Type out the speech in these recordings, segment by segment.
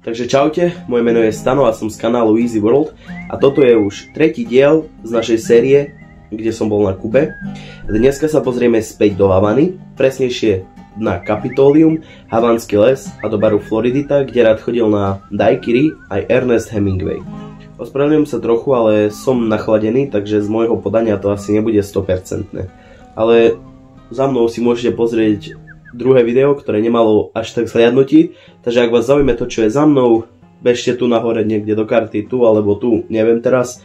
Takže čaute, moje meno je Stano a som z kanálu Easy World a toto je už tretí diel z našej série, kde som bol na Kube. Dneska sa pozrieme späť do Havany, presnejšie na Kapitolium, Havanský les a do baru Floridita, kde rád chodil na daiquiri aj Ernest Hemingway. Ospravedlňujem sa trochu, ale som nachladený, takže z môjho podania to asi nebude 100%. Ale za mnou si môžete pozrieť druhé video, ktoré nemalo až tak zhliadnutí, takže ak vás zaujíma to, čo je za mnou, bežte tu nahore niekde do karty, tu alebo tu, neviem teraz,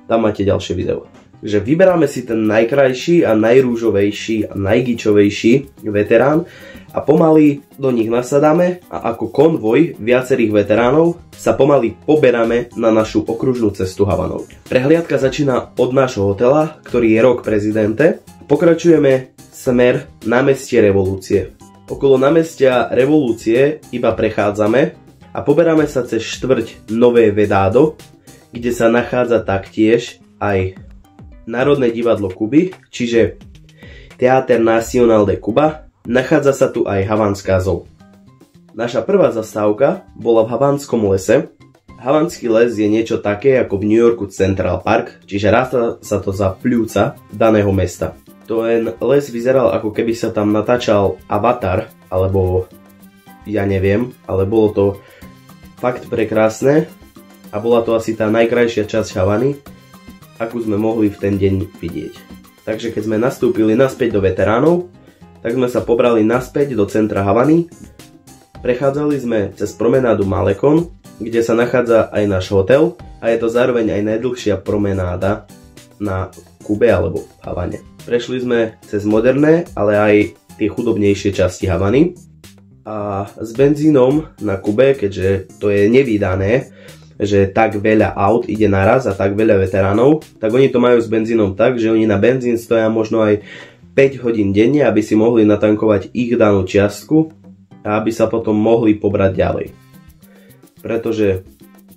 tam máte ďalšie video. Takže vyberáme si ten najkrajší a najrúžovejší a najgičovejší veterán a pomaly do nich nasadáme a ako konvoj viacerých veteránov sa pomaly poberáme na našu okružnú cestu Havanou. Prehliadka začína od nášho hotela, ktorý je Rock Presidente. Pokračujeme smer námestie Revolúcie. Okolo námestia Revolúcie iba prechádzame a poberáme sa cez štvrť Nové Vedado, kde sa nachádza taktiež aj Národné divadlo Kuby, čiže Teatr Nacional de Cuba. Nachádza sa tu aj Havanská zoo. Naša prvá zastávka bola v Havanskom lese. Havanský les je niečo také ako v New Yorku Central Park, čiže ráta sa to za pľúca daného mesta. Ten les vyzeral, ako keby sa tam natáčal Avatar, alebo ja neviem, ale bolo to fakt prekrásne a bola to asi tá najkrajšia časť Havany, akú sme mohli v ten deň vidieť. Takže keď sme nastúpili naspäť do veteránov, tak sme sa pobrali naspäť do centra Havany. Prechádzali sme cez promenádu Malecón, kde sa nachádza aj náš hotel a je to zároveň aj najdlhšia promenáda na Kube alebo v Havane. Prešli sme cez moderné, ale aj tie chudobnejšie časti Havany a s benzínom na Kube, keďže to je nevídané, že tak veľa aut ide naraz a tak veľa veteránov, tak oni to majú s benzínom tak, že oni na benzín stoja možno aj 5 hodín denne, aby si mohli natankovať ich danú čiastku a aby sa potom mohli pobrať ďalej. Pretože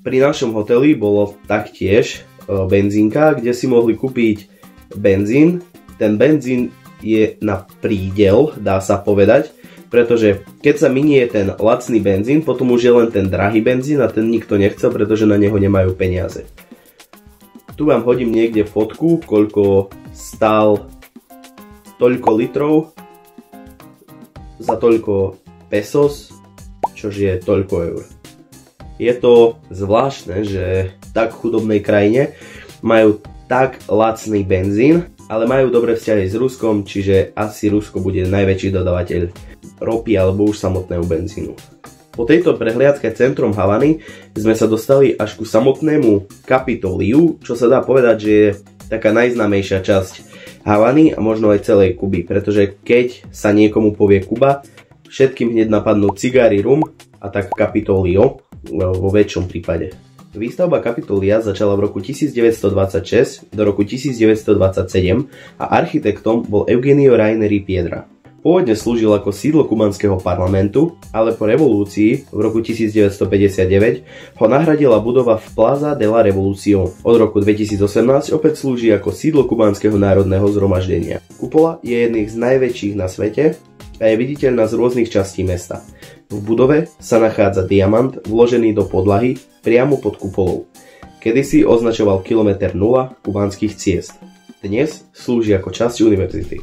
pri našom hoteli bolo taktiež benzínka, kde si mohli kúpiť benzín. Ten benzín je na prídel, dá sa povedať, pretože keď sa minie ten lacný benzín, potom už je len ten drahý benzín a ten nikto nechcel, pretože na neho nemajú peniaze. Tu vám hodím niekde fotku, koľko stál toľko litrov za toľko pesos, čož je toľko eur. Je to zvláštne, že v tak chudobnej krajine majú tak lacný benzín, ale majú dobré vzťahy s Ruskom, čiže asi Rusko bude najväčší dodávateľ ropy alebo už samotného benzínu. Po tejto prehliadke centrom Havany sme sa dostali až ku samotnému Kapitoliu, čo sa dá povedať, že je taká najznámejšia časť Havany a možno aj celej Kuby, pretože keď sa niekomu povie Kuba, všetkým hneď napadnú cigári, rum a tak Kapitolio vo väčšom prípade. Výstavba Kapitolia začala v roku 1926 do roku 1927 a architektom bol Eugenio Raineri Piedra. Pôvodne slúžil ako sídlo kubanského parlamentu, ale po revolúcii v roku 1959 ho nahradila budova v Plaza de la Revolución. Od roku 2018 opäť slúži ako sídlo kubanského národného zhromaždenia. Kupola je jedných z najväčších na svete a je viditeľná z rôznych častí mesta. V budove sa nachádza diamant vložený do podlahy priamo pod kupolou. Kedysi označoval kilometr 0 kubanských ciest. Dnes slúži ako časť univerzity.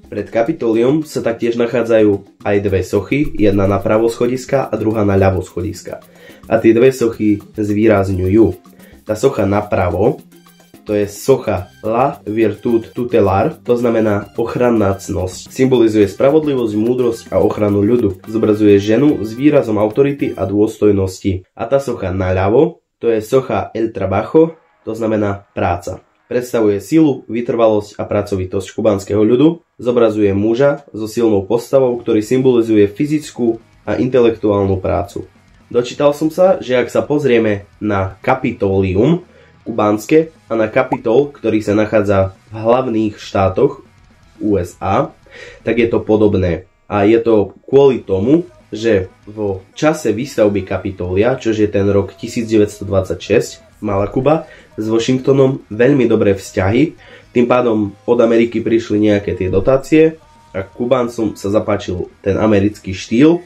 Pred Kapitoliom sa taktiež nachádzajú aj dve sochy, jedna napravo schodiska a druhá na ľavo schodiska. A tie dve sochy zvýrazňujú. Tá socha napravo, to je socha La Virtud Tutelar, to znamená ochranná cnosť. Symbolizuje spravodlivosť, múdrosť a ochranu ľudu. Zobrazuje ženu s výrazom autority a dôstojnosti. A tá socha naľavo, to je socha El Trabajo, to znamená práca. Predstavuje silu, vytrvalosť a pracovitosť kubanského ľudu. Zobrazuje muža so silnou postavou, ktorý symbolizuje fyzickú a intelektuálnu prácu. Dočítal som sa, že ak sa pozrieme na Kapitolium kubánske a na Kapitol, ktorý sa nachádza v hlavných štátoch USA, tak je to podobné. A je to kvôli tomu, že vo čase výstavby Kapitolia, čo je ten rok 1926, mala Kuba s Washingtonom veľmi dobré vzťahy, tým pádom od Ameriky prišli nejaké tie dotácie a Kubáncom sa zapáčil ten americký štýl,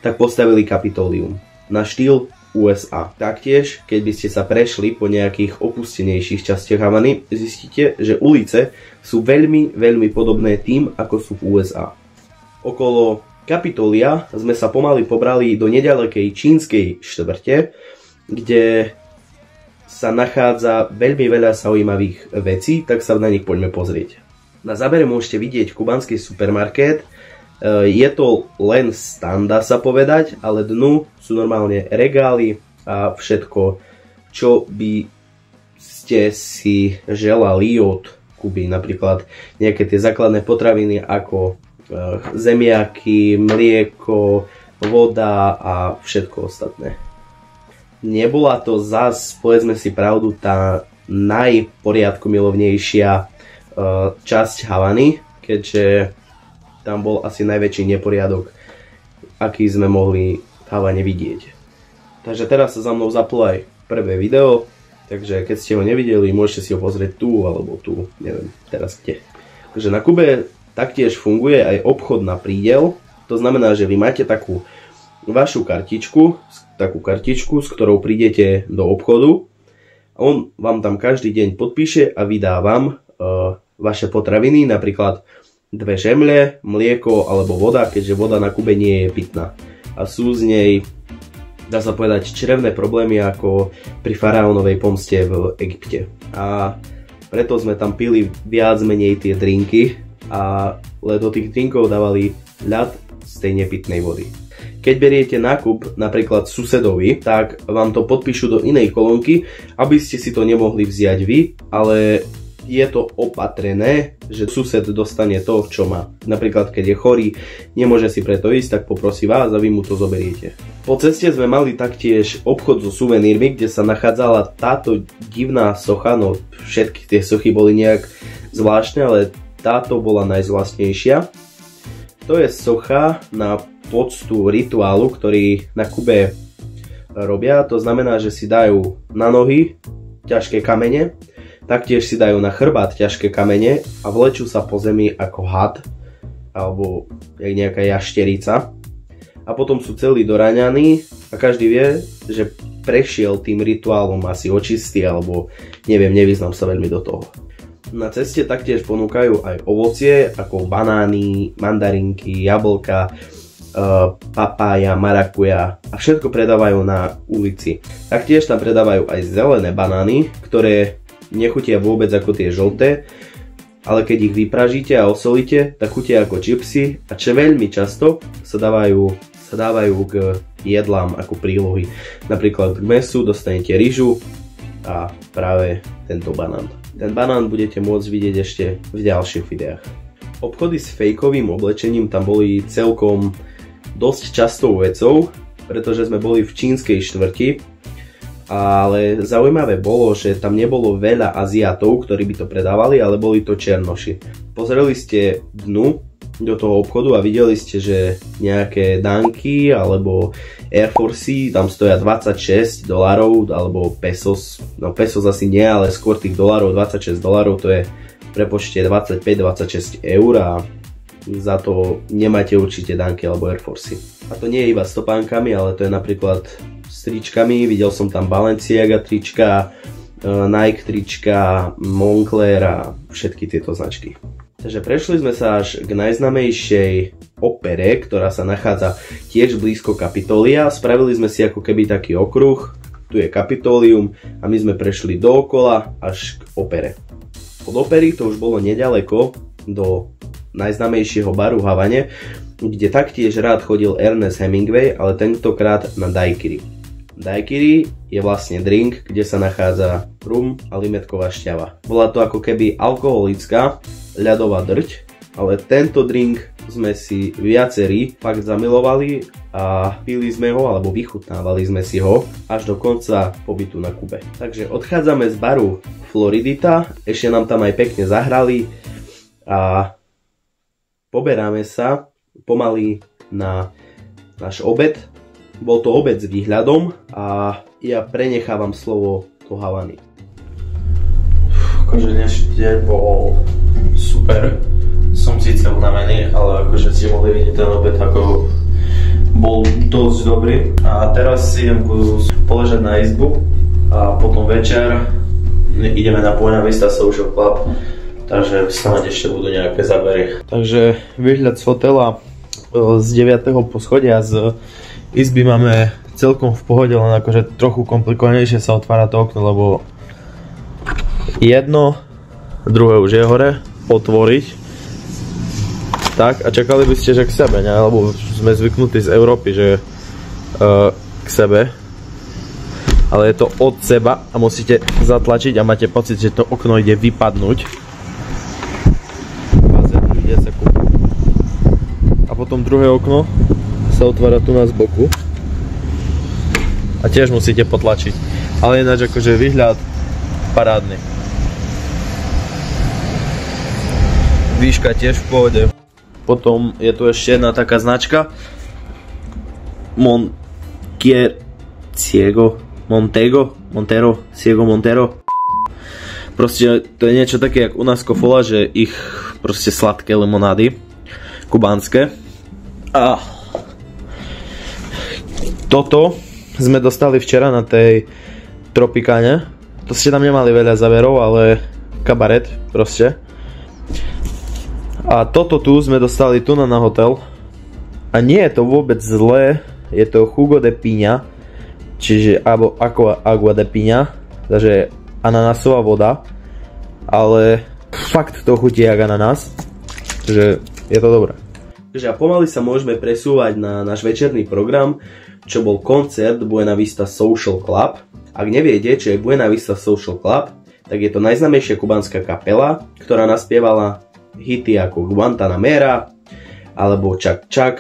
tak postavili Kapitolium. Na štýl USA. Taktiež, keď by ste sa prešli po nejakých opustenejších častiach Havany, zistíte, že ulice sú veľmi, veľmi podobné tým, ako sú v USA. Okolo Kapitolia sme sa pomaly pobrali do nedalekej čínskej štvrte, kde sa nachádza veľmi veľa zaujímavých vecí, tak sa na nich poďme pozrieť. Na zábere môžete vidieť kubanský supermarket. Je to len stan, dá sa povedať, ale dnu sú normálne regály a všetko, čo by ste si želali od Kuby. Napríklad nejaké tie základné potraviny ako zemiaky, mlieko, voda a všetko ostatné. Nebola to zas, povedzme si pravdu, tá najporiadku milovnejšia časť Havany, keďže tam bol asi najväčší neporiadok, aký sme mohli v Havane vidieť. Takže teraz sa za mnou zaplo aj prvé video, takže keď ste ho nevideli, môžete si ho pozrieť tu alebo tu, neviem teraz kde. Takže na Kube taktiež funguje aj obchod na prídel, to znamená, že vy máte takú vašu kartičku, s ktorou prídete do obchodu. On vám tam každý deň podpíše a vydá vám vaše potraviny, napríklad 2 žemle, mlieko alebo voda, keďže voda na Kube nie je pitná. A sú z nej, dá sa povedať, črevné problémy ako pri faraónovej pomste v Egypte. A preto sme tam pili viac menej tie drinky, ale do tých drinkov dávali ľad z tej nepitnej vody. Keď beriete nákup napríklad susedovi, tak vám to podpíšu do inej kolónky, aby ste si to nemohli vziať vy, ale je to opatrené, že sused dostane to, čo má. Napríklad keď je chorý, nemôže si preto ísť, tak poprosí vás a vy mu to zoberiete. Po ceste sme mali taktiež obchod so suvenírmi, kde sa nachádzala táto divná socha, no všetky tie sochy boli nejak zvláštne, ale táto bola najzvláštnejšia. To je socha na poctu rituálu, ktorý na Kube robia. To znamená, že si dajú na nohy ťažké kamene, taktiež si dajú na chrbát ťažké kamene a vlečú sa po zemi ako had alebo nejaká jašterica. A potom sú celí doraňaní a každý vie, že prešiel tým rituálom asi očistý alebo neviem, nevyznám sa veľmi do toho. Na ceste taktiež ponúkajú aj ovocie ako banány, mandarinky, jablka, papája, marakuja a všetko predávajú na ulici. Taktiež tam predávajú aj zelené banány, ktoré nechutia vôbec ako tie žlté, ale keď ich vypražíte a osolíte, tak chutia ako čipsy a čo veľmi často sa dávajú k jedlám ako prílohy. Napríklad k mäsu dostanete ryžu a práve tento banán. Ten banán budete môcť vidieť ešte v ďalších videách. Obchody s fejkovým oblečením tam boli celkom dosť častou vecou, pretože sme boli v čínskej štvrti, ale zaujímavé bolo, že tam nebolo veľa Aziatov, ktorí by to predávali, ale boli to černoši. Pozreli ste dnu do toho obchodu a videli ste, že nejaké Dunky alebo Air Forcey tam stoja $26 alebo pesos, no pesos asi nie, ale skôr tých dolárov, $26, to je prepočte 25-26 eur a za to nemáte určite Dunky alebo Air Forcey. A to nie je iba s topánkami, ale to je napríklad s tričkami, videl som tam Balenciaga trička, Nike trička, Moncler a všetky tieto značky. Takže prešli sme sa až k najznámejšej opere, ktorá sa nachádza tiež blízko Kapitolia. Spravili sme si ako keby taký okruh, tu je Kapitolium a my sme prešli dookola až k opere. Od opery to už bolo nedaleko do najznámejšieho baru v Havane, kde taktiež rád chodil Ernest Hemingway, ale tentokrát na daiquiri. Daiquiri je vlastne drink, kde sa nachádza rum a limetková šťava. Bola to ako keby alkoholická ľadová drť, ale tento drink sme si viacerí fakt zamilovali a pili sme ho alebo vychutnávali sme si ho až do konca pobytu na Kube. Takže odchádzame z baru Floridita, ešte nám tam aj pekne zahrali a poberáme sa pomaly na náš obed. Bol to obed s výhľadom a ja prenechávam slovo do Havany. Akože dnešný deň bol super. Som síce unavený, ale akože ste mohli vidieť ten obed, ako bol dosť dobrý. A teraz si idem poležať na izbu a potom večer ideme na Buena Vista Social Club, takže snáď ešte budú nejaké zábery. Takže výhľad z hotela z 9. poschodia z izby máme celkom v pohode, len akože trochu komplikovanejšie sa otvára to okno, lebo jedno, druhé už je hore, otvoriť. Tak, a čakali by ste, že k sebe, ne? Lebo sme zvyknutí z Európy, že k sebe. Ale je to od seba a musíte zatlačiť a máte pocit, že to okno ide vypadnúť. A potom druhé okno sa otvára tu na z boku. A tiež musíte potlačiť. Ale ináč akože výhľad parádny. Výška tiež v pohode. Potom je tu ešte jedna taká značka. Montero. Proste to je niečo také jak u nás Kofola, že ich proste sladké limonády. Kubánske. A toto sme dostali včera na tej Tropikáne. To ste tam nemali veľa záverov, ale kabaret proste. A toto tu sme dostali tu na hotel. A nie je to vôbec zlé. Je to jugo de piña. Čiže agua de piña, takže ananásová voda, ale fakt to chutí jak ananás, takže je to dobré. Takže a pomaly sa môžeme presúvať na náš večerný program, čo bol koncert Buena Vista Social Club. Ak neviete, čo je Buena Vista Social Club, tak je to najznámejšia kubánska kapela, ktorá naspievala hity ako Guantanamera alebo Čak Čak.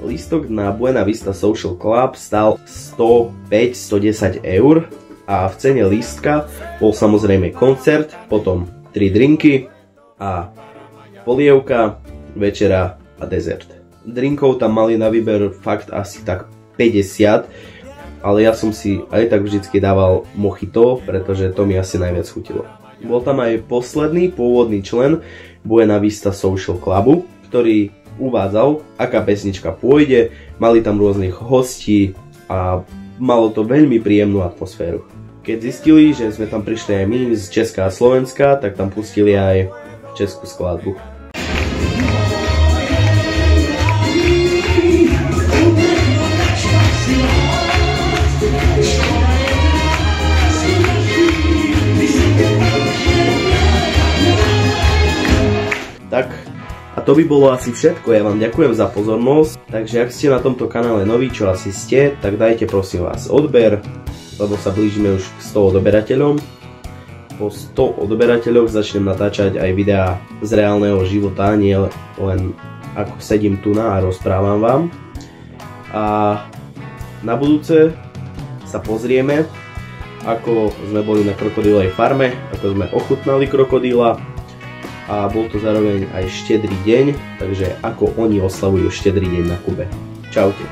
Lístok na Buena Vista Social Club stál 105-110 eur a v cene lístka bol samozrejme koncert, potom 3 drinky a polievka, večera a dezert. Drinkov tam mali na výber fakt asi tak 50, ale ja som si aj tak vždycky dával mojito, pretože to mi asi najviac chutilo. Bol tam aj posledný pôvodný člen Buena Vista Social Clubu, ktorý uvádzal, aká pesnička pôjde, mali tam rôznych hostí a malo to veľmi príjemnú atmosféru. Keď zistili, že sme tam prišli aj my z Česka a Slovenska, tak tam pustili aj českú skladbu. Tak, a to by bolo asi všetko. Ja vám ďakujem za pozornosť. Takže ak ste na tomto kanále noví, čo asi ste, tak dajte prosím vás odber, lebo sa blížime už k 100 odberateľom. Po 100 odberateľoch začnem natáčať aj videá z reálneho života, nie len ako sedím tu a rozprávam vám. A na budúce sa pozrieme, ako sme boli na krokodílovej farme, ako sme ochutnali krokodíla. A bol to zároveň aj štedrý deň, takže ako oni oslavujú štedrý deň na Kube. Čaute.